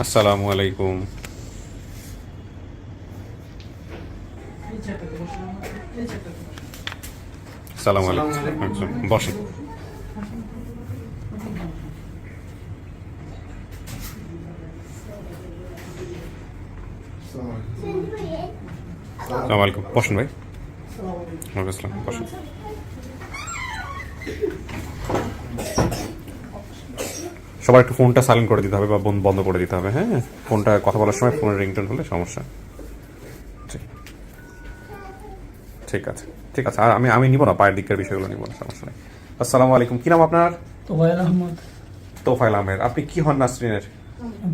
আসসালামু আলাইকুম। আসসালামু আলাইকুম। আচ্ছা, বসেন। আসসালামু আলাইকুম। বসেন ভাই। ওয়ালাইকুম আসসালাম। বসেন। সবার একটু ফোনটা সাইলেন্ট করে দিতে হবে বা বন্ধ করে দিতে হবে। হ্যাঁ, ফোনটা কথা বলার সময় ফোনের রিংটোন হলে সমস্যা। ঠিক আছে, ঠিক আছে। আর আমি নিব না, পায়ের দিকের বিষয়গুলো নিব না, সমস্যা নেই। আসসালামু আলাইকুম। কি নাম আপনার? তোফায়েল আহমদ। তোফায়েল আহমেদ। আপনি কি হন নাসরিনের?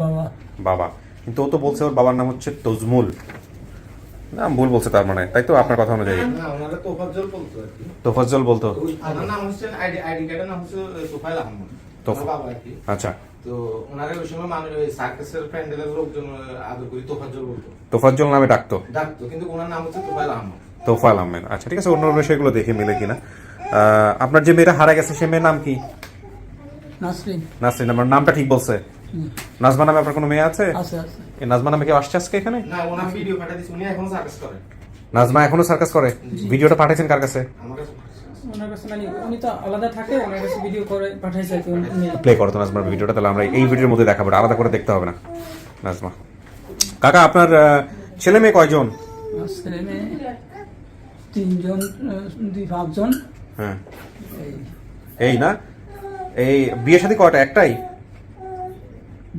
বাবা। বাবা। কিন্তু ও তো বলছে ওর বাবার নাম হচ্ছে তজমুল। না, ভুল বলছে তার মানে, তাই তো? আপনার কথা অনুযায়ী তোফাজ্জল বলতো। আচ্ছা, তো ওনারে ওই সময় মানে ওই সার্কাসের ফ্রেন্ডের লোকজন আদর করি তোফাজ্জল বলতো। তোফাজ্জল নামে ডাকতো। কিন্তু ওনার নাম হচ্ছে তোফায়েল আহমদ। তোফায়েল আহমেদ। আচ্ছা, ঠিক আছে। অন্য বিষয়গুলো দেখে মিলে কিনা। আপনার যে মেয়েটা হারা গেছে সে মেয়ের নাম কি? নাসরিন। নাসরিন। আমার নামটা ঠিক বলছে? নাজমা নামে আপনার কোনো মেয়ে আছে? আছে আছে। এই নাজমা নামে কেউ আসছে আজকে এখানে? না, ওনার ভিডিও পাঠিয়ে দিয়েছি, উনি এখনো সার্কাস করে। নাজমা এখনো সার্কাস করে? ভিডিওটা পাঠাইছেন কার কাছে? আমার কাছে ওনার কাছে মানে উনি তো আলাদা থাকে, ওনার কাছে ভিডিও করে পাঠাইছে আর কি। উনি প্লে করো তো নাজমার ভিডিওটা, তাহলে আমরা এই ভিডিওর মধ্যে দেখাবো, আলাদা করে দেখতে হবে না। নাজমা কাকা, আপনার ছেলে মেয়ে কয়জন? ছেলে মেয়ে 3 জন, 5 জন। হ্যাঁ, এই না, এই বিয়ে শাদী কয়টা? একটাই?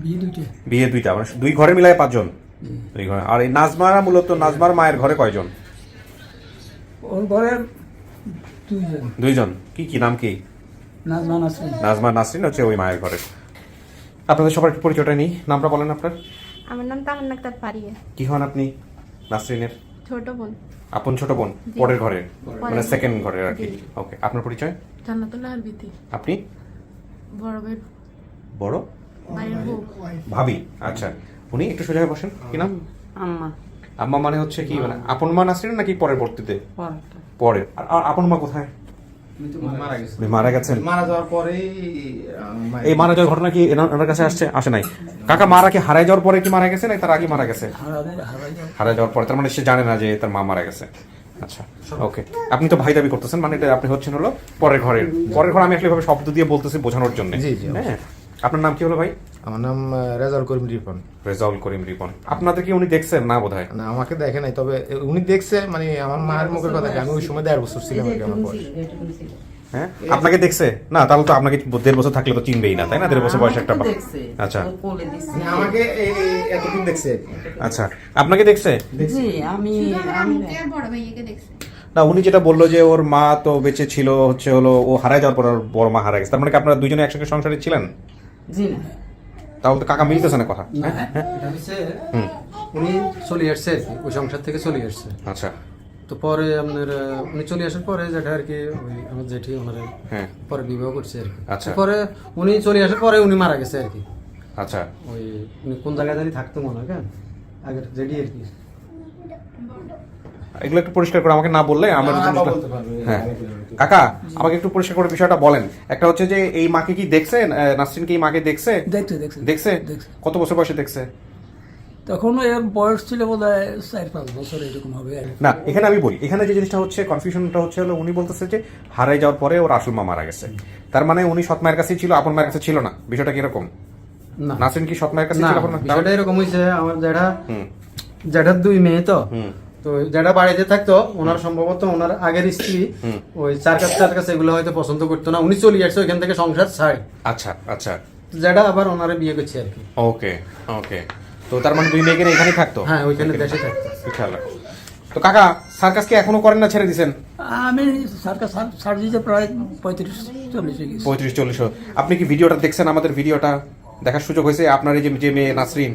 বিয়ে 2টে। বিয়ে 2টা, মানে 2 ঘরে মিলায় 5 জন। 2 ঘরে। আর এই নাজমারা মূলত নাজমার মায়ের ঘরে কয়জন? ওর ঘরে 2 জন। 2 জন। কি নাম কি? নাজমা নাসরিন। নাজমা নাসরিন হচ্ছে ওই মায়ের ঘরে। আপনাদের সবার একটু পরিচয়টা নিই। নামটা বলেন আপনার। আমার নাম তামান্না আক্তার পারিয়া। কি হন আপনি নাসরিনের? ছোট বোন। আপন ছোট বোন? জি। পরের ঘরে, মানে জি। সেকেন্ড ঘরে আর কি। জি। ওকে, আপনার পরিচয়? জান্নাতুল্লাহ আর বিতি। আপনি? বড় ভাই, বড় ভাইয়ের বউ। ভাবি। আচ্ছা, উনি একটু সোজা হয়ে বসেন। কি নাম? আম্মা। আম্মা মানে হচ্ছে কি, মানে আপন মা নাসরিন নাকি পরবর্তীতে? পরটা। পরে। আর আপন মা কোথায়? মারা গেছে। উনি মারা গেছেন। মারা যাওয়ার পরেই এই মারা যাওয়ার ঘটনা কি ওনার কাছে আসে নাই? কাকা মারা কি হারাই যাওয়ার পরে কি মারা গেছে, নাকি তার আগে মারা গেছে? হারাই যাওয়ার পরে, তার মানে সে জানে না যে তার মা মারা গেছে। আচ্ছা, ওকে। আপনি তো ভাই দাবি করতেছেন, মানে এটা আপনি হচ্ছেন হলো পরের ঘরের। পরের ঘর আমি আসলে ভাবে শব্দ দিয়ে বলতেছি বোঝানোর জন্য। জি, জি। হ্যাঁ, আপনার নাম কি হলো ভাই? আমার নাম রেজাউল করিম রিপন। রেজাউল করিম রিপন। আপনাদের কি উনি দেখছেন? না বোধহয়। না, আমাকে দেখে নাই, তবে উনি দেখছে, মানে আমার মায়ের মুখের কথা, আমি ওই সময় 1.5 বছর ছিলাম আর কি আমার বয়স। হ্যাঁ, আপনাকে দেখছে? না, তাহলে তো আপনাকে 1.5 বছর থাকলে তো চিনবেই না, তাই না? 1.5 বছর বয়স একটা। আচ্ছা, আমাকে এতদিন দেখছে। আচ্ছা, আপনাকে দেখছে? জি, আমি বড় ভাইয়াকে দেখছে। না, উনি যেটা বললো যে ওর মা তো বেঁচে ছিল, হচ্ছে হলো ও হারায় যাওয়ার পর ওর বড় মা হারা গেছে, তার মানে কি আপনারা দুইজনে একসঙ্গে সংসারে ছিলেন? জি না। তাহলে তো কাকা মিলতেছে না কথা। এটা হচ্ছে উনি চলে আসছে আর কি, ওই সংসার থেকে চলে আসছে। আচ্ছা। তো পরে আপনার উনি চলে আসার পরে যেটা আর কি, ওই আমার জেঠি ওনার হ্যাঁ। পরে বিবাহ করছে আর কি। আচ্ছা। পরে উনি চলে আসার পরে উনি মারা গেছে আর কি। আচ্ছা, ওই উনি কোন জায়গায় জানি থাকতো মনে হয়, কেন আগের জেডি আর কি। এগুলো একটু পরিষ্কার করে আমাকে না বললে আমার না, জিনিসটা- বলতে পারবে। হ্যাঁ, কাকা আমাকে একটু পরিষ্কার করে বিষয়টা বলেন। একটা হচ্ছে যে এই মাকে কি দেখছে, নাসরিন কি এই মাকে দেখছে? দেখছে। দেখছে? দেখছে। কত বছর বয়সে দেখছে? তখন এর বয়স ছিল বোধহয় 4-5 বছর এরকম হবে আর কি। না, এখানে আমি বলি, এখানে যে জিনিসটা হচ্ছে কনফিউশনটা হচ্ছে হলো উনি বলতেছে যে হারাই যাওয়ার পরে ওর আসল মা মারা গেছে, তার মানে উনি সৎ মায়ের কাছেই ছিল, আপন মায়ের কাছে ছিল না। বিষয়টা কি এরকম? না, নাসরিন কি সৎ মায়ের কাছে না, ছিল, আপন বিষয়টা এরকম হয়েছে। আমার হুম জ্যাঠার 2 মেয়ে তো, হুম তো যেটা বাড়িতে থাকতো ওনার সম্ভবত ওনার আগের স্ত্রী ওই চার কাছে এগুলো হয়তো পছন্দ করতো না, উনি চলে আসছে ওইখান থেকে সংসার ছাড়ে। আচ্ছা আচ্ছা, যেটা আবার ওনারে বিয়ে করছে আর কি। ওকে ওকে। তো তার মানে 2 মেয়ে এখানেই থাকতো? হ্যাঁ, ওইখানে দেশে থাকতো। খেয়াল রাখো। তো কাকা সার্কাস কি এখনো করেন না, ছেড়ে দিছেন? আমি সার্কাস ছাড় দিতে প্রায় 35-40 হয়ে গেছে। 35-40। আপনি কি ভিডিওটা দেখছেন? আমাদের ভিডিওটা দেখার সুযোগ হয়েছে? আপনার এই যে মেয়ে নাসরিন,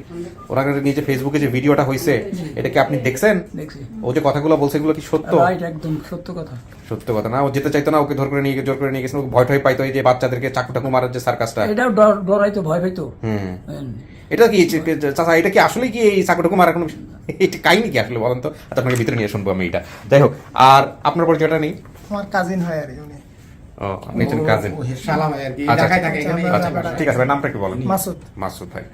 ওনাকে নিয়ে যে ফেসবুকে যে ভিডিওটা হয়েছে, এটা কি আপনি দেখছেন? দেখছি। ও যে কথাগুলো বলছে এগুলো কি সত্য? রাইট, একদম সত্য কথা। সত্য কথা না? ও যেতে চাইতো না, ওকে জোর করে নিয়ে গেছেন, ওকে ভয় পাইতো, এই যে বাচ্চাদেরকে চাকু টাকু মারার যে সার্কাসটা। এটাও ডরাইতো, ভয় পাইতো। এটা কি চাচা, এটা কি আসলে কি এই চাকু টাকু মারা কোনো এটা কাহিনী কি আসলে বলেন তো? আচ্ছা, আপনাকে ভিতরে নিয়ে শুনবো আমি এটা। যাই হোক, আর আপনার পরিচয়টা নেই? আমার কাজিন হয় আর কি উনি। ও আপনি একজন কাজিন। সালাম আর কি আচ্ছা, ঢাকায় থাকে এখানে। আচ্ছা ঠিক আছে ভাই, নামটা একটু বলেন। মাসুদ। মাসুদ ভাই,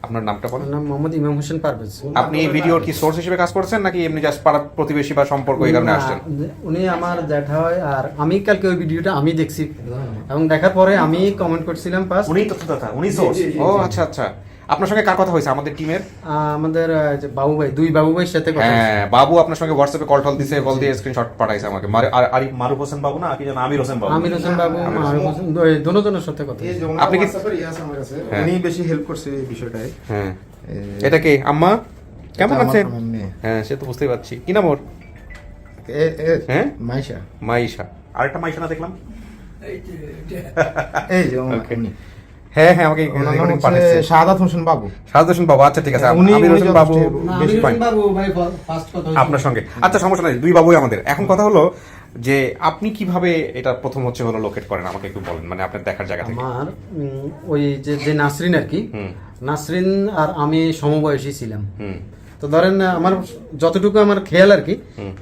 আপনার নামটা বলেন। আমার নাম মোহাম্মদ ইমাম হোসেন পারভেজ। আপনি এই ভিডিওর কি সোর্স হিসেবে কাজ করছেন নাকি এমনি জাস্ট পাড়া প্রতিবেশী বা সম্পর্ক এই কারণে আসছেন? উনি আমার জ্যাঠা হয়, আর আমি কালকে ওই ভিডিওটা আমি দেখছি এবং দেখার পরে আমি কমেন্ট করছিলাম পাস। উনি তথ্যদাতা, উনি সোর্স। ও আচ্ছা আচ্ছা, আপনার সঙ্গে কার কথা হয়েছে আমাদের টিমের? আমাদের যে বাবু ভাই, দুই বাবু ভাইয়ের সাথে কথা হয়েছে। হ্যাঁ, বাবু আপনার সঙ্গে হোয়াটসঅ্যাপে কল টল দিছে, কল দিয়ে স্ক্রিনশট পাঠাইছে আমাকে। আর মারুফ হোসেন বাবু না কি যেন, আমির হোসেন বাবু। আমির হোসেন বাবু, মারুফ হোসেন, দুজনের সাথে কথা হয়েছে। আপনি কি আমার কাছে হ্যাঁ। উনি বেশি হেল্প করছে এই বিষয়টায়। হ্যাঁ, এটা কি আম্মা কেমন এটা আমার আছেন? মেয়ে। হ্যাঁ সে তো বুঝতেই পারছি। কি নাম ওর? হ্যাঁ? মাইশা। মাইশা। আরেকটা মাইশা না দেখলাম? এই যে এটা। এই যে Okay. উনি। হ্যাঁ হ্যাঁ, আমাকে ওনার নাম এখানে হচ্ছে পাঠাইছে। শাহাদাত হোসেন বাবু। সাহাদ হোসেন বাবু, আচ্ছা ঠিক আছে। উনি- আমির উনি হোসেন বাবু যথেষ্ট- না, বেশি আমির পাই হোসেন বাবু ভাই ফার্স্ট কথা হয়েছে আপনার সঙ্গে। আচ্ছা সমস্যা নাই, দুই বাবুই আমাদের। এখন কথা হলো যে আপনি কিভাবে এটা প্রথম হচ্ছে হলো লোকেট করেন, আমাকে একটু বলেন, মানে আপনার দেখার জায়গা থেকে। আমার ওই যে নাসরিন আর কি, হুম। নাসরিন আর আমি সমবয়সী ছিলাম। হুম। তো ধরেন আমার যতটুকু আমার খেয়াল আর কি,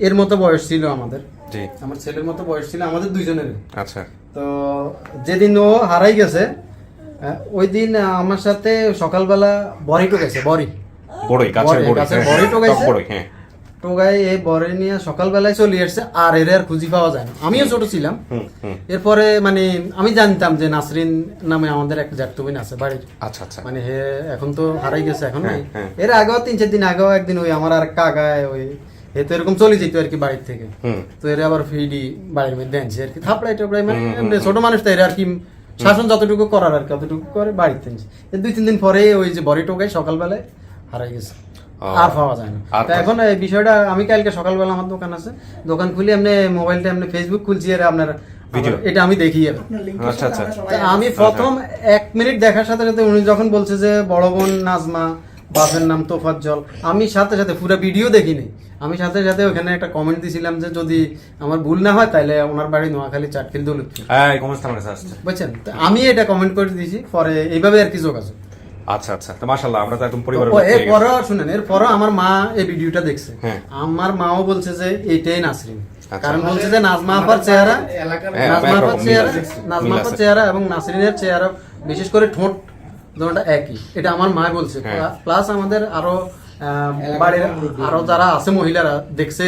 এর মতো বয়স ছিল আমাদের, জি। আমার ছেলের মতো বয়স ছিল আমাদের দুইজনের। আচ্ছা। তো যেদিন ও হারাই গেছে, ওই দিন আমার সাথে সকালবেলা বড়ি টোকাইছে, বড়ি বড়ই, গাছের বড়ই। গাছের হ্যাঁ, বড়ি টক টোকাইছে। বড়ই, হ্যাঁ। টোগাই এই বড়ি নিয়ে সকালবেলায় চলে আসছে, আর এর আর খুঁজি পাওয়া যায় না। আমিও ছোট ছিলাম। হুম, হুম। এরপরে মানে আমি জানতাম যে নাসরিন নামে আমাদের একটা জ্যাঠতুবিন আছে বাড়ির, আচ্ছা আচ্ছা। মানে হে এখন তো হারাই গেছে, এখন নাই। হ্যাঁ, হ্যাঁ। এর আগেও 3-4 দিন আগেও একদিন ওই আমার আর কাকায় ওই এ তো এরকম চলে যেত আর কি বাড়ির থেকে। হুম। তো এরা আবার ফিডি বাড়ির মধ্যে আনছে আর কি, থাপড়াই টাপড়াই, মানে এমনি ছোট মানুষ তো এরা আর কি শাসন যতটুকু করার আর কি অতটুকু করে বাড়িতে আনছে। এর 2-3 দিন পরে ওই যে বড়ি টোকাই সকালবেলায় হারাই গেছে, ও। আর পাওয়া যায় না। আর তো এখন এই বিষয়টা আমি কালকে সকালবেলা আমার দোকান আছে, দোকান খুলে এমনি মোবাইলটা এমনি ফেসবুক খুলছি, আর আপনার ভিডিও। এটা আমি দেখি আর আচ্ছা আচ্ছা। তা আমি প্রথম 1 মিনিট দেখার সাথে সাথে উনি যখন বলছে যে বড় বোন নাজমা, বাপের নাম তোফাজ্জল, আমি সাথে সাথে পুরো ভিডিও দেখিনি, আমি সাথে সাথে ওখানে একটা কমেন্ট দিছিলাম যে যদি আমার ভুল না হয় তাহলে ওনার বাড়ি নোয়াখালী চাটখিল দৌলতপুর, হ্যাঁ, এই কমেন্টস আমার কাছে আসছে। বুঝছেন? তো আমি এটা কমেন্ট করে দিয়েছি, পরে এইভাবে আর কি যোগাযোগ। আচ্ছা আচ্ছা, তো মাশাআল্লাহ, আমরা তো একদম পরিবারের ও, লোক হয়ে গেছি। এরপরও শুনেন, এরপরও আমার মা এই ভিডিওটা দেখছে, হ্যাঁ। আমার মাও বলছে যে এইটাই নাসরিন, আচ্ছা। কারণ বলছে যে নাজমা আপার চেহারা, এলাকার হ্যাঁ, নাজমা আপার একরকম মিল চেহারা, আছে। নাজমা মিল আপার আছে। চেহারা এবং নাসরিনের চেহারা, বিশেষ করে ঠোঁট দুটোটা একই, এটা আমার মা বলছে। হ্যাঁ। প্লাস আমাদের আরো বাড়ির আরো যারা আছে মহিলারা দেখছে,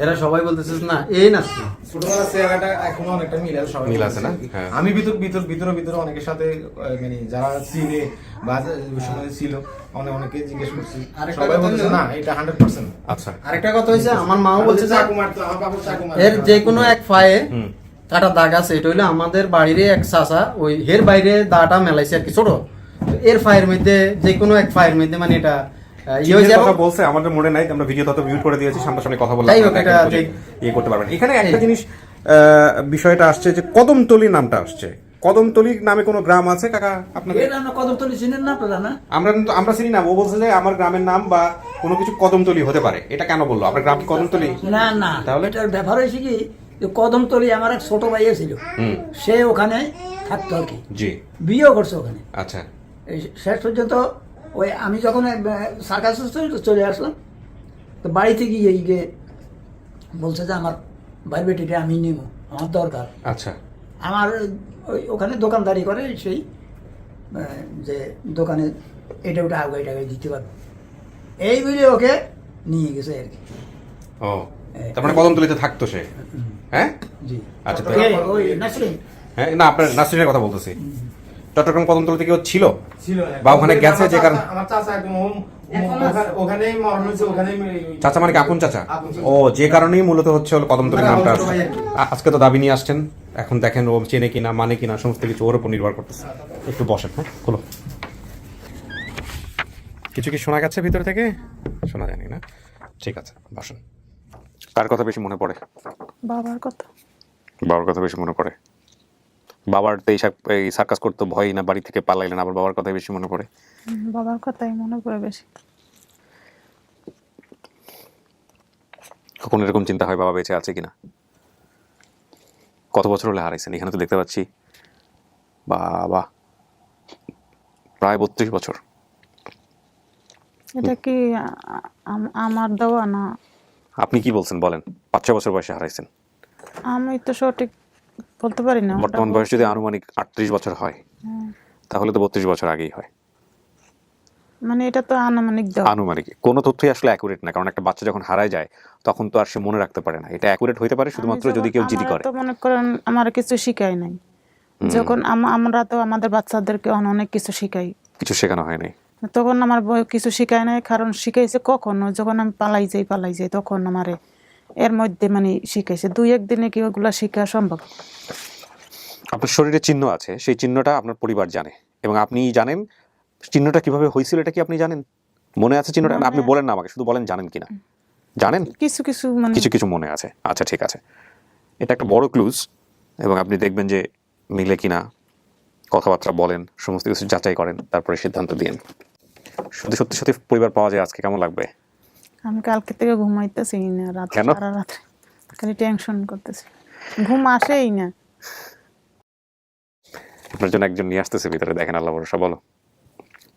এরা সবাই বলতেছে না এই নাসরিন। ছোটবেলার চেহারাটা এখনো অনেকটা মিল আছে, সবাই মিল আছে না? বলতেছে। হ্যাঁ। আমি ভিতরে অনেকের সাথে মানে যারা চিনে বা ওই সময় ছিল অনেকে জিজ্ঞেস করছি, আরেকটা সবাই কথা বলছে হলো- না এটা 100%। আচ্ছা। আরেকটা কথা হয়েছে, আমার মাও বলছে যে চাকু মারতো, আমার বাবু চাকু মারতো। এর যে কোনো এক পায়ে হুম। কাটা দাগ আছে, এটা হইলো আমাদের বাড়ির এক চাচা ওই হের বাইরে দাটা মেলাইছে আর কি ছোট, তো এর পায়ের মধ্যে যে কোনো এক পায়ের মধ্যে মানে এটা ইয়ে হয়েছে। চিনের কথা বলছে, আমাদের মনে নাই, আমরা ভিডিও তত মিউট করে দিয়েছি, সামনাসামনি কথা বললাম, যাই হোক, আপনারা এটা দেখেন, ঠিক। ইয়ে করতে পারবেন। এখানে একটা জিনিস বিষয়টা আসছে যে কদমতলি নামটা আসছে, কদমতলি নামে কোনো গ্রাম আছে কাকা আপনাদের? এর আমরা কদমতলি চিনেন না আপনারা না? আমরা চিনি না, ও বলছে যে আমার গ্রামের নাম বা কোনো কিছু কদমতলি হতে পারে, এটা কেন বললো? আপনার গ্রাম কি কদমতলি? না না, তাহলে? এটার ব্যাপার হয়েছে কি, যে কদমতলি আমার এক ছোট ভাইয়া ছিল, হুম। সে ওখানে থাকতো আর কি, জি। বিয়েও করছে ওখানে। আচ্ছা। এই শেষ পর্যন্ত ওই আমি যখন সার্কাস চলে আসলাম, তো বাড়িতে গিয়ে বলছে যে আমার ভাই বেটিটা আমি নিব, আমার দরকার। আচ্ছা। আমার ওখানে দোকানদারি করে, সেই যে দোকানে এটা ওটা আগাই টাগাই দিতে পারবো, এই বলে ওকে নিয়ে গেছে আর কি। ও, তার মানে কদমতলিতে থাকতো সে? হ্যাঁ। জি। আচ্ছা, তো ওই নাসরিন। হ্যাঁ, না আপনার নাসরিনের কথা বলতেছি। চট্টগ্রাম কদমতলিতে কেউ ছিল ছিল বা ওখানে গেছে যে কারণ? আমার চাচা একদম ওখানেই মরণ হয়েছে, ওখানেই চাচা মানে কি আপন চাচা? আপন চাচা। ও, যে কারণেই মূলত হচ্ছে হলো কদমতলির নামটা আমার আসছে। ভাই আর কি। আজকে তো দাবি নিয়ে আসছেন, এখন দেখেন ও চেনে কিনা, মানে কিনা, সমস্ত কিছু ওর উপর নির্ভর করতেছে। একটু বসেন, হ্যাঁ, খোলো। কিছু কি শোনা গেছে ভিতর থেকে? শোনা যায়নি না? ঠিক আছে, বসেন। কার কথা বেশি মনে পড়ে? বাবার কথা। বাবার কথা বেশি মনে পড়ে? বাবার তো এই সার্কাস করতে ভয় না, বাড়ি থেকে পালাইলেন, আবার বাবার কথাই বেশি মনে পড়ে? বাবার কথাই মনে পড়ে বেশি। কখন এরকম চিন্তা হয় বাবা বেঁচে আছে কিনা? কত বছর হলে হারাইছেন? এখানে তো দেখতে পাচ্ছি বাবা প্রায় 32 বছর। এটা কি আমার দেওয়া না? আপনি কি বলছেন বলেন? 5-6 বছর বয়সে হারাইছেন। আমি তো সঠিক বলতে পারি না ওটা বর্তমান বয়স যদি আনুমানিক 38 বছর হয় তাহলে তো 32 বছর আগেই হয়। মানে এটা তো আনুমানিক দাও। আনুমানিক কোনো তথ্যই আসলে অ্যাকুরেট না, কারণ একটা বাচ্চা যখন হারায় যায় তখন তো আর সে মনে রাখতে পারে না। এটা অ্যাকুরেট হইতে পারে শুধুমাত্র যদি কেউ জিডি করে। তো মনে করেন আমার কিছু শিখাই নাই, যখন আমরা তো আমাদের বাচ্চাদেরকে অনেক কিছু শিখাই, কিছু শেখানো হয় নাই। তখন আমার কিছু শিখায় নাই, কারণ শিখাইছে কখনো যখন আমি পালাই যাই তখন আমারে এর মধ্যে মানে শিখাইছে। 2-1 দিনে কি ওগুলা শিখা সম্ভব? আপনার শরীরে চিহ্ন আছে, সেই চিহ্নটা আপনার পরিবার জানে এবং আপনি জানেন চিহ্নটা কিভাবে হয়েছিল, এটা কি আপনি জানেন? মনে আছে চিহ্নটা? আপনি বলেন না আমাকে, শুধু বলেন জানেন কিনা। জানেন কিছু কিছু মানে কিছু কিছু মনে আছে। আচ্ছা ঠিক আছে, এটা একটা বড় ক্লুজ এবং আপনি দেখবেন যে মিলে কিনা, কথাবার্তা বলেন, সমস্ত কিছু যাচাই করেন, তারপরে সিদ্ধান্ত দিন। সত্যি সত্যি সত্যি পরিবার পাওয়া যায় আজকে, কেমন লাগবে? আমি কালকে থেকে ঘুমাইতেছি না, রাত কেন? সারা রাত্রে খালি টেনশন করতেছি, ঘুম আসেই না। আপনার জন্য একজন নিয়ে আসতেছে ভিতরে, দেখেন আল্লাহ ভরসা। বলো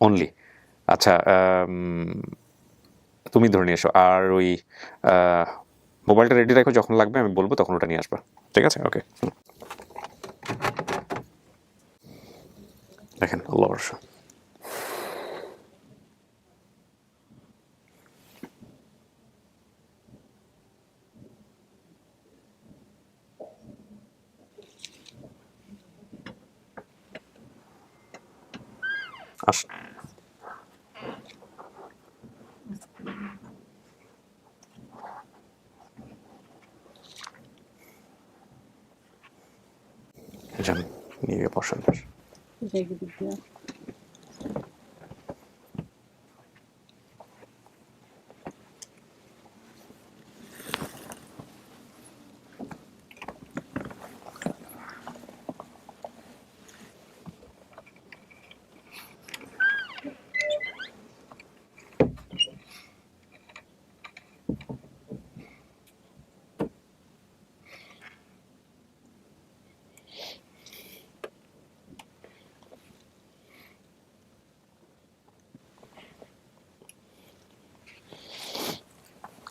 অনলি। আচ্ছা তুমি ধরে নিয়ে এসো, আর ওই মোবাইলটা রেডি রাখো, যখন লাগবে আমি বলবো তখন ওটা নিয়ে আসবা, ঠিক আছে? ওকে, দেখেন আল্লাহ ভরসা। আস যান নিয়ে বসেন।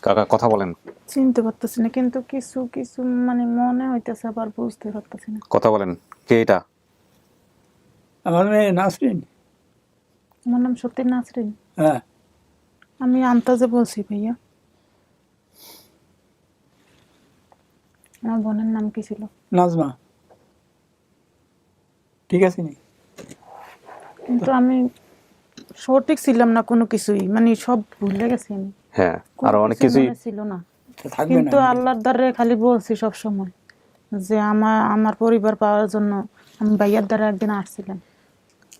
কাকা কথা বলেন, চিনতে পারতেছি না, কিন্তু কিছু কিছু মানে মনে হইতেছে, আবার বুঝতে পারতেছি না। কথা বলেন। কে এটা? আমার মেয়ে নাসরিন। আমার নাম সত্যি নাসরিন। হ্যাঁ, আমি আন্তাজে বলছি ভাইয়া। আমার বোনের নাম কি ছিল? নাজমা। ঠিক আছে নি? কিন্তু আমি সঠিক ছিলাম না কোনো কিছুই, মানে সব ভুলে গেছি আমি। হ্যাঁ, কোনো আরো অনেক কিছু কিছুই মনে ছিল না, থাকবে কিন্তু না। আল্লাহর দ্বারে খালি বলছি সব সময় যে আমার পরিবার পাওয়ার জন্য আমি ভাইয়ার দ্বারা একদিন আসছিলাম,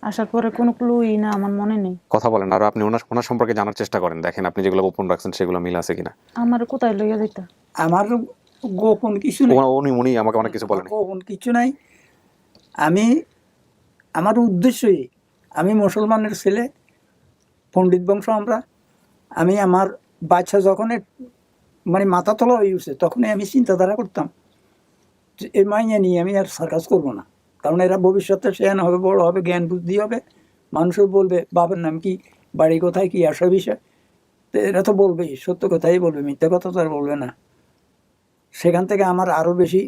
আসার পরে কোনো ক্লুই না, আমার মনে নেই। কথা বলেন, আর আপনি ওনার সম্পর্কে জানার চেষ্টা করেন, দেখেন আপনি যেগুলো গোপন রাখছেন সেগুলো মিল আছে কিনা। আমার কোথায় লইয়া যেত? আমার গোপন কিছু নেই। উনি আমাকে অনেক কিছু বলেন। গোপন কিছু নাই। আমার উদ্দেশ্যই, আমি মুসলমানের ছেলে, পণ্ডিত বংশ আমরা। আমার বাচ্চা যখন মানে মাথা তোলা হয়ে উঠছে, তখনই আমি চিন্তাধারা করতাম যে এই মাইয়া নিয়ে আমি আর সার্কাস করবো না, কারণ এরা ভবিষ্যতে শেয়ান হবে, বড় হবে, জ্ঞান বুদ্ধি হবে, মানুষও বলবে বাবার নাম কি, বাড়ি কোথায়, কি আসা বিষয়, তো এরা তো বলবেই, সত্য কথাই বলবে, মিথ্যা কথা তো আর বলবে না। সেখান থেকে আমার আরও বেশি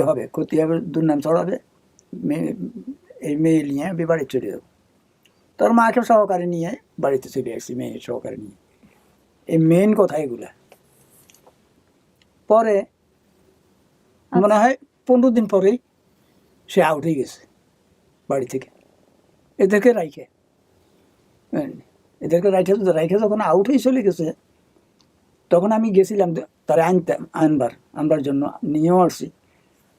হবে, ক্ষতি হবে, দুর্নাম ছড়াবে। এই মেয়ে নিয়ে আমি বাড়ি চলে যাবো। তোর মাকে সহকারে নিয়ে বাড়িতে চলে আসছি, মেয়ে সহকারে নিয়ে। এই মেন কথা এগুলা। পরে মনে হয় 15 দিন পরেই সে আউট হয়ে গেছে বাড়ি থেকে, এদেরকে রাইখে যখন আউট হয়ে চলে গেছে, তখন আমি গেছিলাম তারা আনবার জন্য, নিয়েও আসছি।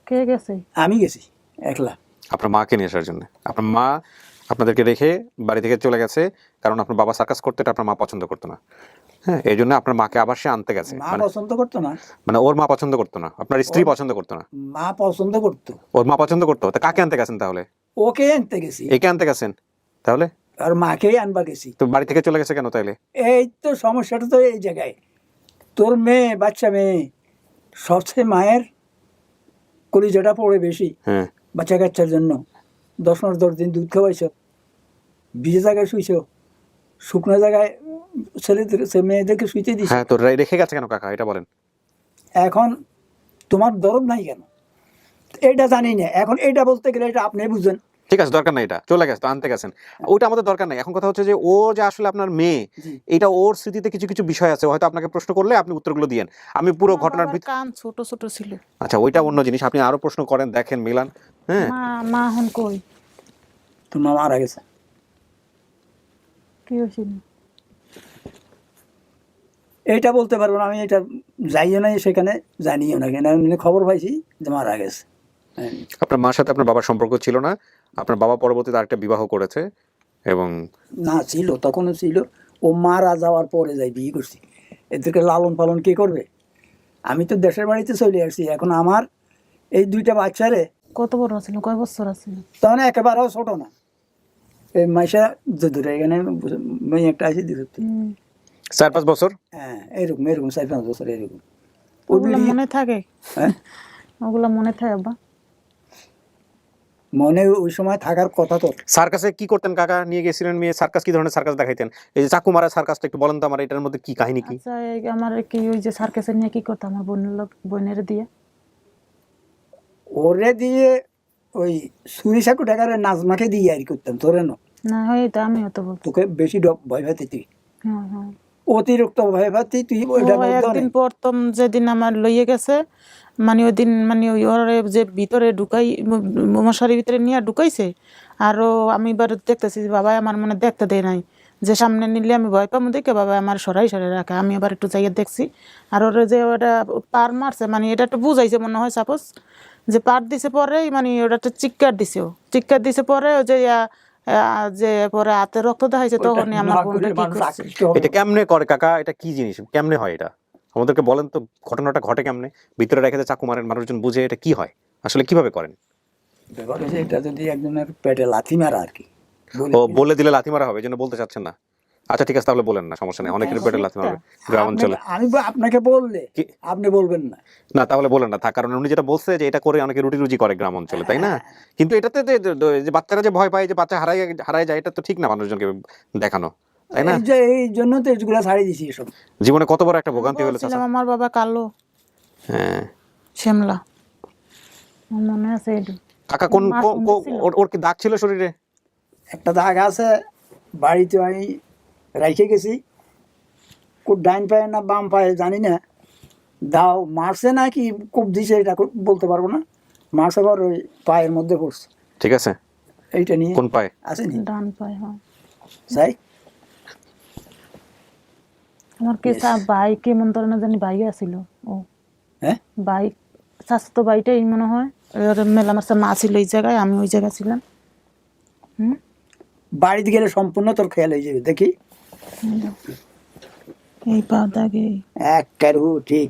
কে গেছে? আমি গেছি একলা। আপনার মাকে নিয়ে আসার জন্য? আপনার মা আপনাদেরকে রেখে বাড়ি থেকে চলে গেছে কারণ আপনার বাবা সার্কাস করতে, এটা আপনার মা পছন্দ করতো না। হ্যাঁ, এই জন্য আপনার মাকে আবার সে আনতে গেছে। মা পছন্দ করতো না, মানে ওর মা পছন্দ করতো না, আপনার স্ত্রী পছন্দ করতো না, মা পছন্দ করতো, ওর মা পছন্দ করতো। তা কাকে আনতে গেছেন তাহলে? ওকে আনতে গেছি। একে আনতে গেছেন তাহলে? আর মাকেই আনবা গেছি। তো বাড়ি থেকে চলে গেছে কেন তাইলে? এই তো সমস্যাটা তো এই জায়গায়। তোর মেয়ে, বাচ্চা মেয়ে, সবচেয়ে মায়ের কলিজাটা পড়ে বেশি। হ্যাঁ, বাচ্চা কাচ্চার জন্য 10 দিন দুধ খাওয়াইছ, ভিজে জায়গায় শুইছ, শুকনো জায়গায় মেয়েদেরকে শুইতে দিস। হ্যাঁ, তো রেখে গেছে কেন কাকা, এটা বলেন। এখন তোমার দরদ নাই কেন? এইটা জানি না, এখন এইটা বলতে গেলে এটা আপনি বুঝেন। ঠিক আছে, দরকার নাই, এটা চলে গেছে তো, আনতে গেছেন, ওটা আমাদের দরকার নাই। এখন কথা হচ্ছে যে ও যে আসলে আপনার মেয়ে, জি। এটা ওর স্মৃতিতে কিছু কিছু বিষয় আছে, হয়তো আপনাকে প্রশ্ন করলে আপনি উত্তরগুলো দিয়েন। আমি পুরো আমার ঘটনার বাবার ভিতর, কান ছোট ছোট ছিল। আচ্ছা ওইটা অন্য জিনিস, আপনি আরো প্রশ্ন করেন, দেখেন, মিলান। হ্যাঁ, মা এখন কই? তোর মা মারা গেছে। কি হয়েছিল? এইটা বলতে পারবো না আমি, এটা যাইও নাই সেখানে, জানিও না, কেন আমি খবর পাইছি যে মারা গেছে। হ্যাঁ। আপনার মার সাথে আপনার বাবার সম্পর্ক ছিল না, আপনার বাবা পরবর্তীতে আরেকটা বিবাহ করেছে এবং না, ছিল, তখনও ছিল। ও মারা যাওয়ার পরে যাই বিয়ে করছি। এদেরকে লালন পালন কে করবে? আমি তো দেশের বাড়িতে চলে আসছি, এখন আমার এই দুইটা বাচ্চারে কত বড় ছিল, কয় বছর আছিল? তখন একেবারেও ছোট না, এই মাইসা দূরে এখানে মেয়ে একটা আছে দিতে। 4-5 বছর। হ্যাঁ, এরকম এরকম 4-5 বছর এরকম। ওগুলা মনে থাকে? হ্যাঁ, ওগুলা মনে থাকে আব্বা? মনে ওই সময় থাকার কথা তো। সার্কাসে কি করতেন কাকা? নিয়ে গেছিলেন মেয়ে, সার্কাস কি ধরনের সার্কাস দেখাইতেন? এই যে চাকু মারা সার্কাসটা একটু বলেন তো আমার, এটার মধ্যে কি কাহিনী কি? আচ্ছা, আমার কি ওই যে সার্কাসে নিয়ে কি করতাম আমার বোনের দিয়ে? ওরে দিয়ে ওই সুরি সাকু টাকার নাজমাকে দিয়ে আর কি করতাম, তোরে না হয় তো আমিও তো বলছি। তোকে বেশি ভয় পাতি তুই, হ্যাঁ হ্যাঁ। অতিরিক্ত ভয় পাতি তুই। ও একদিন প্রথম যেদিন আমার লইয়ে গেছে, মানে ওই দিন মানে ওই ওর যে ভিতরে ঢুকাই, মশারির ভিতরে নিয়ে ঢুকাইছে, আরো আমি এবার দেখতেছি যে বাবা আমার মনে দেখতে দেয় নাই, যে সামনে নিলে আমি ভয় পাবো দেখে বাবা আমার সরাই রাখে। আমি আবার একটু যাইয়ে দেখছি, আর ওর যে ওটা পার মারছে, মানে এটা একটু বুঝাইছে মনে হয় সাপোজ, যে পার দিছে পরেই মানে ওটা একটা চিৎকার দিছে, ও চিৎকার দিছে পরে ও যে পরে হাতে রক্ত দেখাইছে, তখনই আমার বোনটা কি করছে। এটা কেমনে করে কাকা? এটা কি জিনিস, কেমনে হয় এটা? আমাদেরকে বলেন তো, ঘটনাটা ঘটে কেমনে? ভিতরে রেখে যে চাকু মারেন, মানুষজন বুঝে এটা কি হয়, আসলে কিভাবে করেন? ব্যাপার হচ্ছে এটা যদি একজনের পেটে লাথি মারা আর কি, ও বলে দিলে লাথি মারা হবে, এই জন্য বলতে চাচ্ছেন না? আচ্ছা ঠিক আছে, তাহলে বলেন না, সমস্যা নেই, অনেকের পেটে লাথি মারবে গ্রাম অঞ্চলে। আমি আপনাকে বললে আপনি বলবেন না। না তাহলে বলেন না থাক, কারণ উনি যেটা বলছে যে এটা করে অনেকে রুটি রুজি করে গ্রাম অঞ্চলে, তাই না? কিন্তু এটাতে যে বাচ্চারা যে ভয় পায়, যে বাচ্চা হারায় যায়, এটা তো ঠিক না মানুষজনকে দেখানো, তাই না? এই জন্য তো এগুলো ছাড়িয়ে দিছি এসব। জীবনে কত বড় একটা ভোগান্তি হলো চাচা। আমার বাবা কালো, হ্যাঁ শ্যামলা, আমার মনে আছে এটা। কাকা কোন ওর কি দাগ ছিল শরীরে? একটা দাগ আছে, বাড়িতে আমি রাইখে গেছি, খুব ডাইন পায়ে না বাম পায়ে জানি না, দাও মারছে না কি খুব দিছে এটা বলতে পারবো না, মারছে আবার ওই পায়ের মধ্যে পড়ছে। ঠিক আছে, এইটা নিয়ে কোন পায়ে? আসেনি ডান পায়ে। হ্যাঁ, যাই আমার কে ভাই কেমন ধরনের জানি ভাই আছিল, ও হ্যাঁ ভাই স্বাস্থ্য ভাইটাই মনে হয়। মেলা মাসে মা ছিল এই জায়গায়, আমি ওই জায়গায় ছিলাম। বাড়িতে গেলে সম্পূর্ণ তোর খেয়াল হয়ে যাবে, দেখি এই পা দাগে এক কারু ঠিক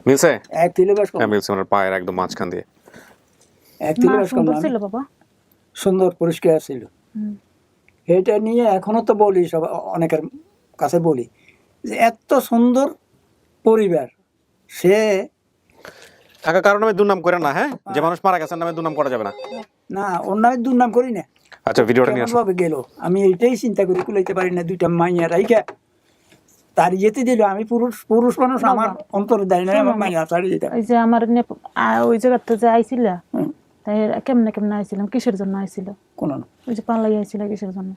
মিলছে? এক তিলেবাস হ্যাঁ মিলছে, ওনার পায়ের একদম মাঝখান দিয়ে। এক তিলেবাস কম ছিল বাবা, সুন্দর পরিষ্কার ছিল। এটা নিয়ে এখনো তো বলি, সব অনেকের কাছে বলি যে এত সুন্দর পরিবার, সে কাকা কারণ আমি দুর্নাম করে না, হ্যাঁ, যে মানুষ মারা গেছে নামে দুর্নাম করা যাবে না। না ওর নামে দুর্নাম করি না। আচ্ছা ভিডিওটা নিয়ে আসো। কেমনভাবে গেল আমি এইটাই চিন্তা করি, কুলাইতে পারি না। দুইটা মাইয়া রাইখা তার ইয়েতে দিল, আমি পুরুষ মানুষ, আমার অন্তরে দেয় না, আমার মাইয়া ছাড়িয়ে দিতাম। ওই যে আমার ওই জায়গাতে যে আইছিল, তাই কেমনে কেমনে আইছিলাম, কিসের জন্য আইছিল? কোন ওই যে পালাই আইছিল কিসের জন্য?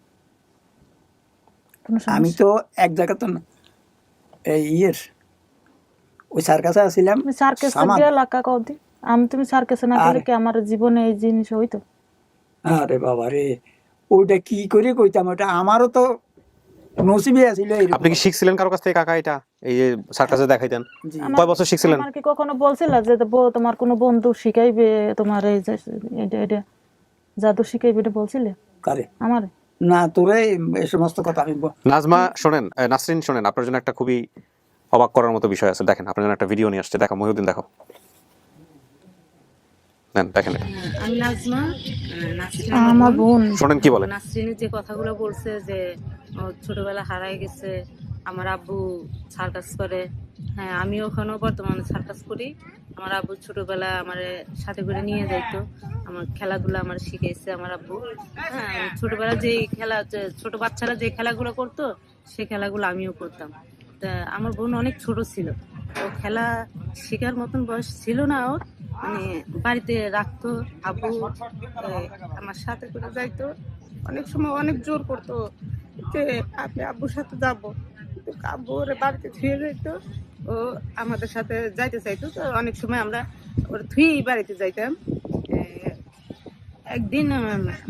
আমি তো এক জায়গা তো না, এই ইয়ের ওই সার্কাসে আসছিলাম। সার্কাসে গেলা কাকা ওদি, আমি তুমি সার্কাসে না গেলে কি আমার জীবনে এই জিনিস হইতো? আরে বাবা রে, ওইটা কি করে কইতাম, ওটা আমারও তো নসিবে আছিল। আপনি কি শিখছিলেন কারো কাছ থেকে কাকা এটা, এই যে সার্কাসে দেখাইতেন? কয় বছর শিখছিলেন? আমার কি কখনো বলছিল যে তোমার কোনো বন্ধু শিখাইবে তোমার এই যে এটা জাদু শিখাইবে, এটা বলছিলে কারে? আমার না, তোরে এই সমস্ত কথা আমি নাজমা শোনেন, নাসরিন শোনেন, আপনার জন্য একটা খুবই অবাক করার মতো বিষয় আছে, দেখেন আপনার জন্য একটা ভিডিও নিয়ে আসছে, দেখো মহিউদ্দিন, দেখো দেখেন এটা। আমি নাজমা, নাসরিন আমার বোন। শোনেন কি বলে। নাসরিনের যে কথাগুলো বলছে যে ও ছোটবেলা হারায় গেছে, আমার আব্বু সার্কাস করে। হ্যাঁ, আমি ওখানেও বর্তমানে সার্কাস করি। আমার আব্বু ছোটবেলা আমার সাথে করে নিয়ে যাইতো, আমার খেলাধুলা আমার শিখাইছে আমার আব্বু। হ্যাঁ, ছোটবেলা যেই খেলা, ছোট বাচ্চারা যে খেলাগুলো করতো সেই খেলাগুলো আমিও করতাম। তা আমার বোন অনেক ছোট ছিল, ও খেলা শেখার মতন বয়স ছিল না ওর, মানে বাড়িতে রাখতো আব্বু, আমার সাথে করে যাইতো। অনেক সময় অনেক জোর করতো যে আপনি আব্বুর সাথে যাবো, কিন্তু আব্বু ওরে বাড়িতে থুয়ে যাইতো, ও আমাদের সাথে যাইতে চাইতো। তো অনেক সময় আমরা ওরা থুয়েই বাড়িতে যাইতাম। একদিন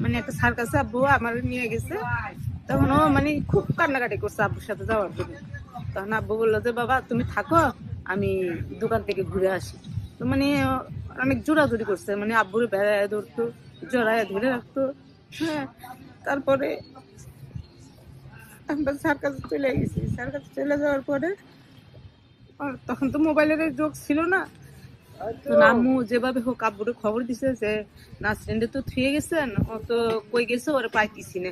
মানে একটা সার্কাসে আব্বু আমার নিয়ে গেছে, তখন ও মানে খুব কান্নাকাটি করছে আব্বুর সাথে যাওয়ার জন্য। তখন আব্বু বললো যে বাবা তুমি থাকো, আমি দোকান থেকে ঘুরে আসি। তো মানে অনেক জোরাজুরি করছে, মানে আব্বুর বেড়ায় ধরতো, জড়ায় ধরে রাখতো। হ্যাঁ, তারপরে আমরা সার্কাসে চলে গেছি। সার্কাসে চলে যাওয়ার পরে আর তখন তো মোবাইলের যোগ ছিল না। তো আম্মু যেভাবে হোক আব্বুরে খবর দিছে যে নাসরিনরে তো থুয়ে গেছেন, ও তো কই গেছে ওরা পাইতেছি না।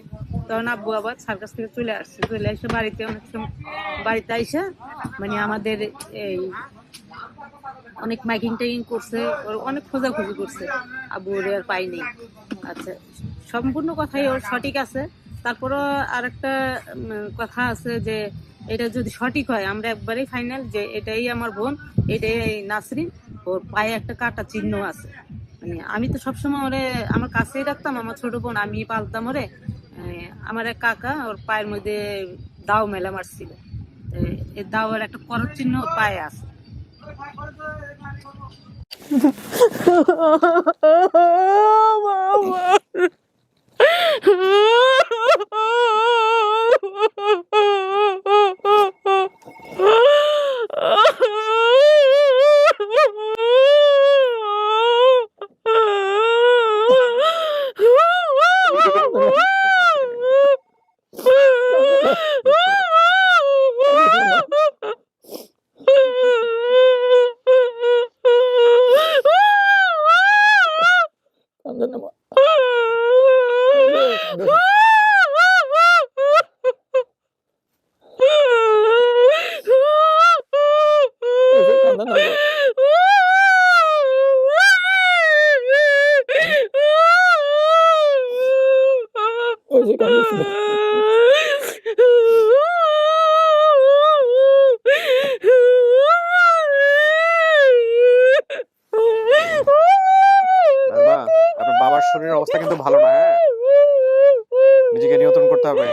তখন আব্বু আবার সার্কাস থেকে চলে আসছে, চলে এসে বাড়িতে অনেক সময় বাড়িতে আইসা মানে আমাদের এই অনেক মাইকিং টাইকিং করছে, ওর অনেক খোঁজাখুঁজি করছে, আব্বু ওরে আর পাইনি। আচ্ছা, সম্পূর্ণ কথাই ওর সঠিক আছে। তারপরও আর একটা কথা আছে যে এটা যদি সঠিক হয় আমরা একবারেই ফাইনাল যে এটাই আমার বোন, এটাই নাসরিন। ওর পায়ে একটা কাটা চিহ্ন আছে। মানে আমি তো সবসময় ওরে আমার কাছেই রাখতাম, আমার ছোট বোন, আমি পালতাম ওরে। আমার এক কাকা ওর পায়ের মধ্যে দাও মেলা মারছিল, এই দাওয়ের একটা করত চিহ্ন ওর পায়ে আছে। আপনার বাবার শরীরের অবস্থা কিন্তু ভালো না, হ্যাঁ, নিজেকে নিয়ন্ত্রণ করতে হবে।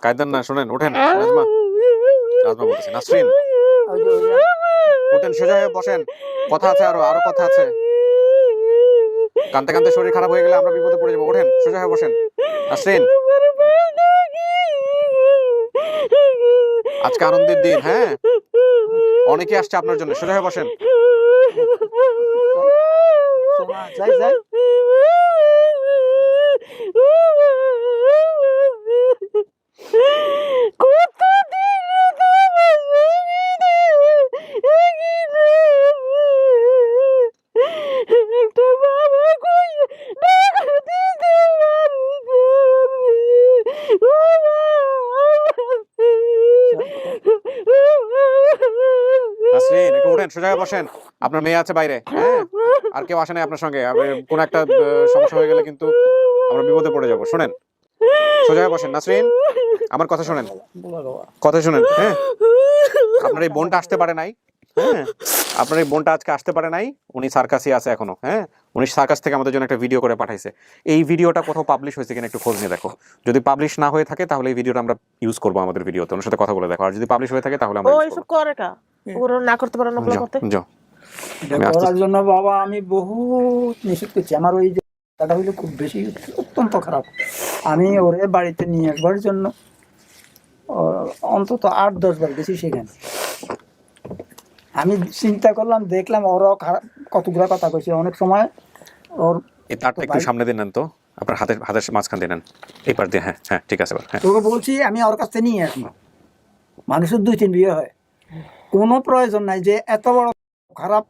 কায়দান না, শোনেন, ওঠেন। নাজমা, নাজমা বলতেছি, নাসরিন ওঠেন, সোজা হয়ে বসেন, কথা আছে, আরো কথা আছে। কানতে কানতে শরীর খারাপ হয়ে গেলে আমরা বিপদে পড়ে যাবো। ওঠেন, সোজা হয়ে বসেন। নাসরিন, আজকে আনন্দের দিন, হ্যাঁ, অনেকে আসছে আপনার জন্য। সোজা হয়ে বসেন। যাই যাই নাসরিন, একটু ওঠেন, সোজা হয়ে বসেন। আপনার মেয়ে আছে বাইরে, হ্যাঁ, আর কেউ আসে নাই আপনার সঙ্গে। কোন একটা সমস্যা হয়ে গেলে কিন্তু আমরা বিপদে পড়ে যাবো। শোনেন, সোজা হয়ে বসেন। নাসরিন, আমার কথা শোনেন, কথা শোনেন। হ্যাঁ, আপনার এই বোনটা আসতে পারে নাই, হ্যাঁ, আপনার এই বোনটা আজকে আসতে পারে নাই, উনি সার্কাসে আছে এখনো। হ্যাঁ, উনি সার্কাস থেকে আমাদের জন্য একটা ভিডিও করে পাঠাইছে। এই ভিডিওটা কোথাও পাবলিশ হয়েছে কিনা একটু খোঁজ নিয়ে দেখো। যদি পাবলিশ না হয়ে থাকে তাহলে এই ভিডিওটা আমরা ইউজ করবো আমাদের ভিডিওতে, ওনার সাথে কথা বলে দেখো। আর যদি পাবলিশ হয়ে থাকে তাহলে আমরা ও use এসব করবো। করে কা ওরা না করতে পারে না যাও, করতে। যাও। এটা করার জন্য বাবা আমি বহুত নিষেধ করছি। আমার ওই যে কথাটা হইলো খুব বেশি অত্যন্ত খারাপ। আমি ওরে বাড়িতে নিয়ে আসবার জন্য অন্তত 8-10 বার গেছি সেখানে। আমি চিন্তা করলাম, দেখলাম ওরাও কতগুলো কথা কইছে। অনেক সময় ওর এই তারটা একটু সামনে দিয়ে নেন তো, আপনার হাতের মাঝখান দিয়ে নেন, এই পার দিয়ে। হ্যাঁ, হ্যাঁ, ঠিক আছে। হ্যাঁ, তোকে বলছি আমি ওর কাছ থেকে নিয়ে আসবো। মানুষের 2-3 বিয়ে হয়, কোনো প্রয়োজন নাই যে এত বড় খারাপ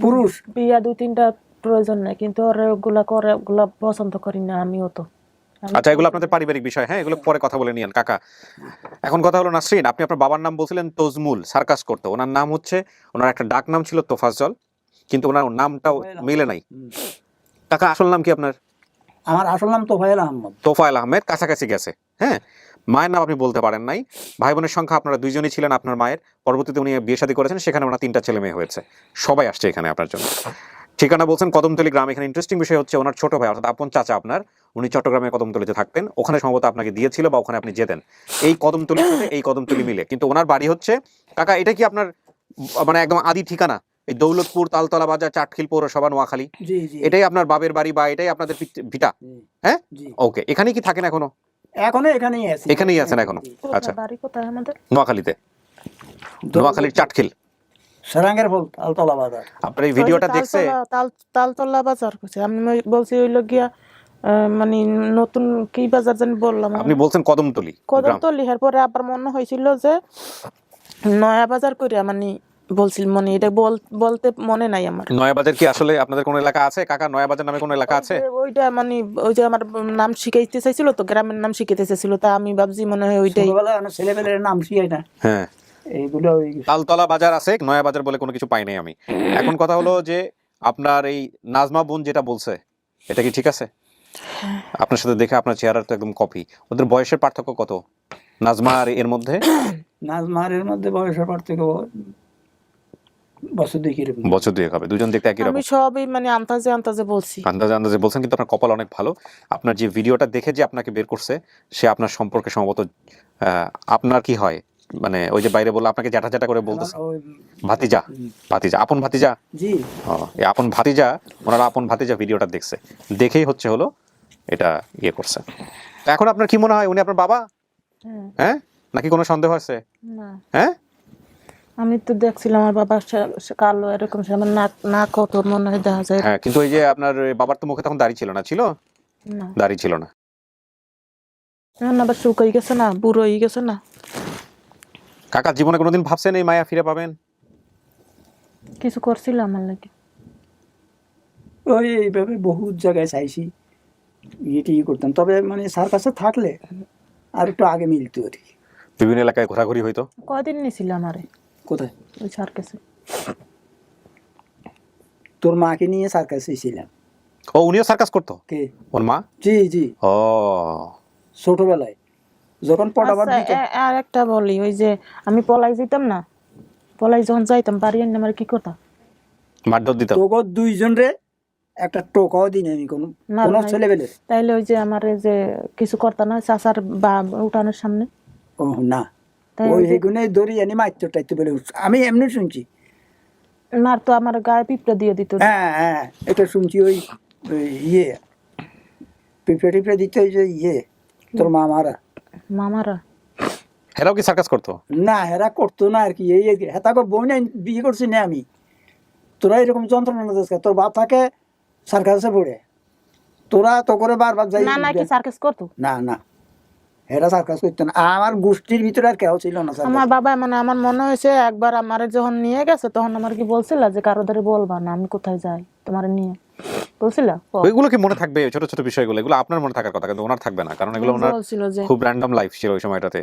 পুরুষ। বিয়া 2-3টা প্রয়োজন নাই, কিন্তু ওরা ওগুলা করে, ওগুলা পছন্দ করি না আমিও তো। আচ্ছা, এগুলো আপনাদের পারিবারিক বিষয়, হ্যাঁ, এগুলো পরে কথা বলে নিয়েন কাকা। এখন কথা হলো নাসরিন, আপনি আপনার বাবার নাম বলছিলেন তজমুল, সার্কাস করতো। ওনার নাম হচ্ছে, ওনার একটা ডাক নাম ছিল তোফাজ্জল। কিন্তু ওনার নামটাও মিলে নাই। কাকা আসল নাম কি আপনার? আমার আসল নাম তোফায়েল আহমদ। তোফায়েল আহমেদ, কাছাকাছি গেছে। হ্যাঁ, মায়ের নাম আপনি বলতে পারেন নাই। ভাই বোনের সংখ্যা আপনারা 2জনই ছিলেন আপনার মায়ের। পরবর্তীতে উনি বিয়ে শাদী করেছেন, সেখানে ওনার 3টা ছেলে মেয়ে হয়েছে। সবাই আসছে এখানে আপনার জন্য। ঠিকানা বলছেন কদমতলী গ্রাম। এখানে ইন্টারেস্টিং বিষয় হচ্ছে ওনার ছোট ভাই অর্থাৎ আপন চাচা আপনার, উনি চট্টগ্রামে কদমতলীতে থাকতেন। ওখানে সম্ভবত আপনাকে দিয়েছিল বা ওখানে আপনি যেতেন এই কদমতলী সাথে এই কদমতলী মিলে। কিন্তু ওনার বাড়ি হচ্ছে, কাকা এটা কি আপনার মানে একদম আদি ঠিকানা? এই দৌলতপুর, তালতলা বাজার, চাটখিল পৌরসভা, নোয়াখালী, জি জি, এটাই আপনার বাবের বাড়ি বা এটাই আপনাদের ভিটা? হ্যাঁ, জি। ওকে। এখানেই কি থাকেন এখনো? এখনো এখানেই আছি। এখানেই আছেন এখনো? আচ্ছা, বাড়ি কোথায় আমাদের? নোয়াখালীতে, নোয়াখালীর চাটখিল। সারাঙ্গের ফল তালতলা বাজার। আপনার এই ভিডিওটা দেখছে? তালতলা বাজার কইছে। আমি বলছি হইলো গিয়া মানে নতুন কি বাজার জানি বললাম। আপনি বলছেন কদমতলী গ্রাম। কদমতলী, এরপরে আবার মনে হয়েছিল যে নয়া বাজার কইরা মানে বলছিল, মানে এটা বলতে মনে নাই আমার। নয়াবাজার কি আসলে আপনাদের কোন এলাকা আছে কাকা? নয়াবাজার নামে কোন এলাকা আছে? ওইটা মানে ওই যে আমার নাম শিখাইতে চাইছিল তো, গ্রামের নাম শিখাইতে চাইছিল, তা আমি ভাবছি মনে হয় ওইটাই। ছোটবেলায় অনেক ছেলেপেলের নাম শিখাই না, হ্যাঁ, এইগুলো ওই তালতলা বাজার আছে, নয়াবাজার বলে কোনো কিছু পাই নাই আমি। এখন কথা হলো যে আপনার এই নাজমা বোন যেটা বলছে, এটা কি ঠিক আছে? আপনার সাথে দেখে আপনার চেহারা তো একদম কপি। ওদের বয়সের পার্থক্য কত নাজমা আর এর মধ্যে? নাজমারের মধ্যে বয়সের পার্থক্য বছর দুই কিরকম। বছর 2 হবে। দুজন দেখতে একই রকম। আমি সবই মানে আন্দাজে আন্দাজে বলছি। আন্দাজে আন্দাজে বলছেন, কিন্তু আপনার কপাল অনেক ভালো। আপনার যে ভিডিওটা দেখে যে আপনাকে বের করছে, সে আপনার সম্পর্কে সম্ভবত আপনার কি হয় মানে ওই যে বাইরে বললো আপনাকে জ্যাঠা জ্যাঠা করে বলতেছে, ওই ভাতিজা, ভাতিজা, আপন ভাতিজা। জি, এই আপন ভাতিজা, ওনারা আপন ভাতিজা ভিডিওটা দেখছে, দেখেই হচ্ছে হলো এটা ইয়ে করছে। তো এখন আপনার কি মনে হয় উনি আপনার বাবা? হ্যাঁ, নাকি কোনো সন্দেহ আছে? না, হ্যাঁ, আমি তো দেখছিলাম আমার বাবা কালো এরকম, আমার নাক কত মনে হয় দেখা যায়। হ্যাঁ, কিন্তু ওই যে আপনার বাবার তো মুখে তখন দাড়ি ছিল না, ছিল? না, দাড়ি ছিল না। এখন আবার শুকাই গেছে না, বুড়ো হয়ে গেছে না। কাকা জীবনে কোনোদিন ভাবছেন এই মায়া ফিরে পাবেন? কিছু করছিল আমার লাগে। ওই এইভাবে বহুত জায়গায় চাইছি, ইয়েটি করতাম, তবে মানে স্যার কাছে থাকলে আর একটু আগে মিলতো আর কি। বিভিন্ন এলাকায় ঘোরাঘুরি হইতো। কয়দিন নিয়েছিল আমারে কোথায়? ওই স্যার কাছে। তোর মাকে নিয়ে স্যার কাছে ছিলাম। ও, উনিও সার্কাস করতো? কে? ওর মা? জি জি, ও, ছোটবেলায় যখন পড়াবার দিত। আর একটা বলি, ওই যে আমি পলাই যেতাম না, পলাই যখন যাইতাম বাড়ি এনে আমার কি করতাম, মারধর দিত? তোকে দুইজন রে একটা টোকাও দিন আমি কোনো না, কোনো নাই। ছেলেবেলে। তাইলে ওই যে আমার যে কিছু করতাম না চাচার বা উঠানের সামনে, ও না, তাই ওই ওই যে হেগুনে দড়ি এনে মারতো টাইতো বলে আমি এমনি শুনছি। মার তো আমার গায়ে পিঁপড়া দিয়ে দিত। হ্যাঁ হ্যাঁ, এটা শুনছি। ওই ইয়ে পিঁপড়ে টিপড়ে দিত, ওই যে ইয়ে তোর মামারা। মামারা? হেরাও কি সার্কাস করতো? না, হেরা করতো না আর কি। এই হেতাকে বই নাই বিয়ে করছি না আমি। তোরা এরকম যন্ত্রণা দিস, তোর বাপ থাকে সার্কাসে পড়ে, তোরা তো করে বারবার যাই। না না, কি সার্কাস করতো? না না, হেরা সার্কাস করতো না। আমার গোষ্ঠীর ভিতরে আর কেউ ছিল না সার্কাস। আমার বাবা মানে আমার মনে হয়েছে একবার আমার যখন নিয়ে গেছে তখন আমার কি বলছিল যে কারো ধরে বলবা না আমি কোথায় যাই তোমার নিয়ে, বলছিল। ওইগুলো কি মনে থাকবে? ছোট ছোট বিষয়গুলো, এগুলো আপনার মনে থাকার কথা, কিন্তু ওনার থাকবে না, কারণ এগুলো ওনার বলছিল যে খুব র্যান্ডম লাইফ ছিল ওই সময়টাতে।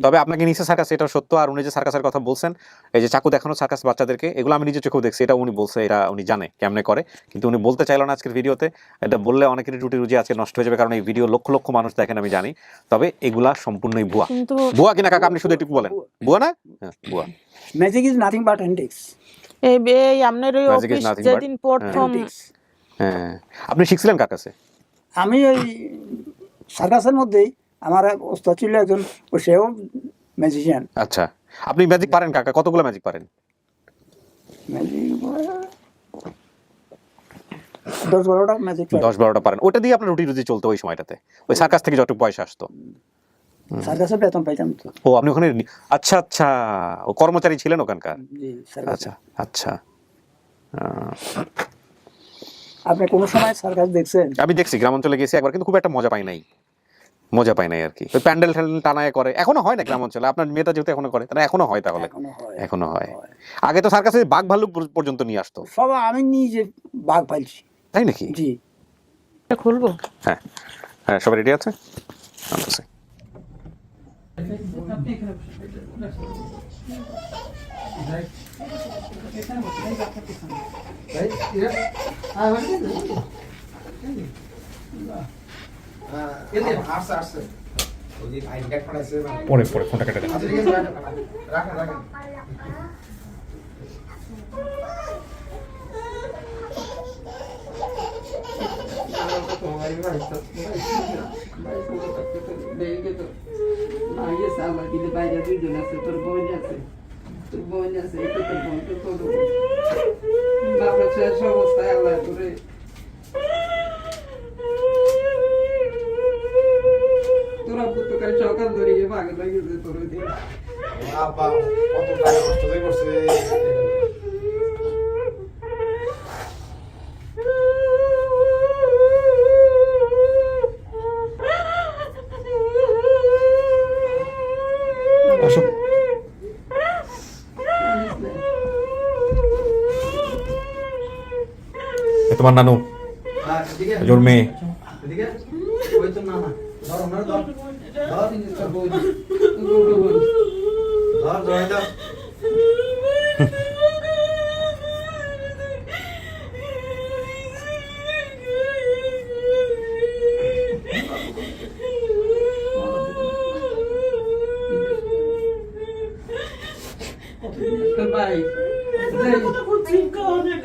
তবে আপনাকে নিচে সার্কাস, এটা সত্য। আর উনি যে সার্কাসের কথা বলছেন, এই যে চাকু দেখানো সার্কাস বাচ্চাদেরকে, এগুলো আমি নিজে চোখেও দেখছি। এটা উনি বলছে, এটা উনি জানে কেমনে করে, কিন্তু উনি বলতে চাইল না আজকের ভিডিওতে। এটা বললে অনেকেরই রুটি রুজি আজকে নষ্ট হয়ে যাবে, কারণ এই ভিডিও লক্ষ লক্ষ মানুষ দেখেন আমি জানি। তবে এগুলা সম্পূর্ণই ভুয়া। কিন্তু ভুয়া কিনা কাকা আপনি শুধু একটু বলেন, ভুয়া না? হ্যাঁ, ভুয়া। Magic is nothing but hand tricks. এই আপনার ওই Magic is office nothing but- যেদিন প্রথম হ্যাঁ, আপনি শিখছিলেন কার কাছে? আমি ওই সার্কাসের মধ্যেই আমার এক ওস্তাদ ছিল একজন, সেও ম্যাজিশিয়ান। আচ্ছা, আপনি ম্যাজিক পারেন কাকা? কতগুলো ম্যাজিক পারেন? Magic 10-12টা magic. 10-12টা পারেন। ওটা দিয়ে আপনার রুটি রুজি চলতো ওই সময়টাতে, ওই সার্কাস থেকে যতটুকু পয়সা আসতো। সার্কাসের বেতন পাইতাম তো। ও, আপনি ওখানে আচ্ছা আচ্ছা, ও কর্মচারী ছিলেন ওখানকার? জি, সার্কাস। আচ্ছা আচ্ছা। আপনি কোনো সময় সার্কাস দেখছেন? আমি দেখছি, গ্রাম অঞ্চলে গেছি একবার, কিন্তু খুব একটা মজা পাই নাই। মজা পাই নাই আর কি। ওই প্যান্ডেল ট্যান্ডেল টানায় করে, এখনো হয় না গ্রাম অঞ্চলে? আপনার মেয়েটা যেহেতু এখনো করে, তাহলে এখনো হয়? তাহলে এখনো হয়। এখনো হয়। আগে তো সার্কাসে বাঘ ভাল্লুক পর্যন্ত নিয়ে আসতো। সব আমি নিজে বাঘ পাইছি। তাই নাকি? জি। খুলবো। হ্যাঁ হ্যাঁ, সবাই রেডি আছে? আচ্ছা। আসছে আসছে ওই যে আইডি কার্ড পাঠাইছে পরে পরে ফোনটা কেটে দেন। আচ্ছা ঠিক আছে রাখেন রাখেন সকাল ধরে পাগল হয়ে গেছে তোর আব্বা কত টাকা নষ্ট হয়ে করছে আসো। এ তোমার নানু, জোর মেয়ে। এদিকে ওই তো না না ধর ওনার ধর ধর ধর ধর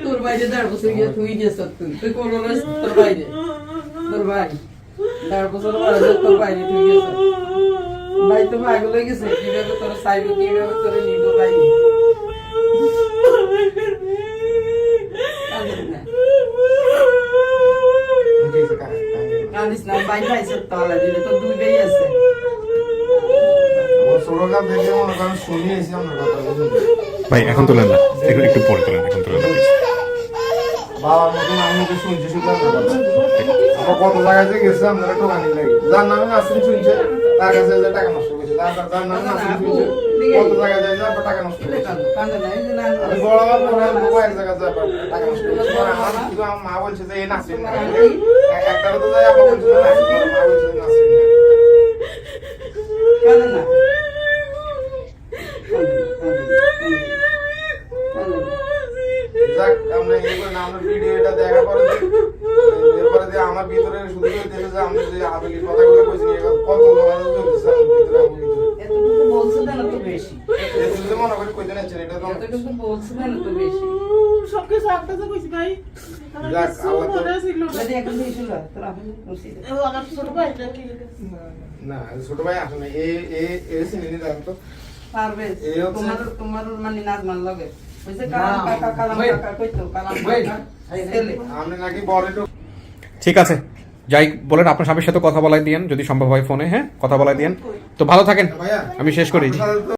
তোর বাইরে 10 বছর গিয়ে তুই গেছ তুই কোন তোর বাইরে তোর ভাই 10 বছর বাইরে তোর বাইরে তুই গেছ ভাই তো পাগল হয়ে গেছে কিভাবে তোর সাইবে কিভাবে তোর নিব ভাই কান্দিস না ভাই ভাই সব তালা দিলে তো দুই ভাই আছে ছোটকাল থেকে মনে করেন শুনিয়েছি আমরা কথা বুঝুন ভাই এখন তোলেন না, একটু একটু পরে তোলেন, এখন তোলেন না please। বাবার মতন আমি ওকে শুনছি শুধু আমরা কত জায়গায় যে গেছে আমরা টোকানি লাগি যার নামে নাসরিন শুনছে তার কাছে যে টাকা নষ্ট করেছে যার নামে নাসরিন শুনছে কত জায়গায় যায় যে টাকা নষ্ট করেছে কান্দে না এই যে না আমি বড় বাবা বড় এক জায়গায় যায় টাকা নষ্ট করেছে আমার শুধু আমার মা বলছে যে এই নাসরিন না একটা তো যায় আপা বলছে যে নাসরিন মা বলছে যে নাসরিন না কান্দে না যাক আমরা এই করে না আমরা ভিডিওটা দেখা পরে এরপরে যে আমার ভিতরে শুধু দেখে যে আমি যে আবেগের কথাগুলো কইছি কত লোক চলতেছে আমার ভিতরে আমার ভিতরে এতটুকু বলছে না তো বেশি এই যদি মনে করি কইতে না এটা তো এতটুকু বলছে না তো বেশি সবকিছু আপনাকে কইছি ভাই। যাক আল্লাহ তো যদি এখন দিয়ে শুরু তোর আপনি বলছি আমার ছোট ভাই নাকি না ছোট ভাই আসলে এই এই এই সিনেনি দাম তো পারবে এই হচ্ছে- তোমার তোমার মানে নাজমান লাগে বুঝছে কালাম কাকা কইতো কালাম কাকা ছেলে আমি নাকি বড় একটু ঠিক আছে, যাই বলেন, আপনার স্বামীর সাথে কথা বলাই দিয়েন যদি সম্ভব হয় ফোনে। হ্যাঁ, কথা বলাই দিয়েন। তো ভালো থাকেন, ভাইয়া আমি শেষ করি। আপনার সাথে তো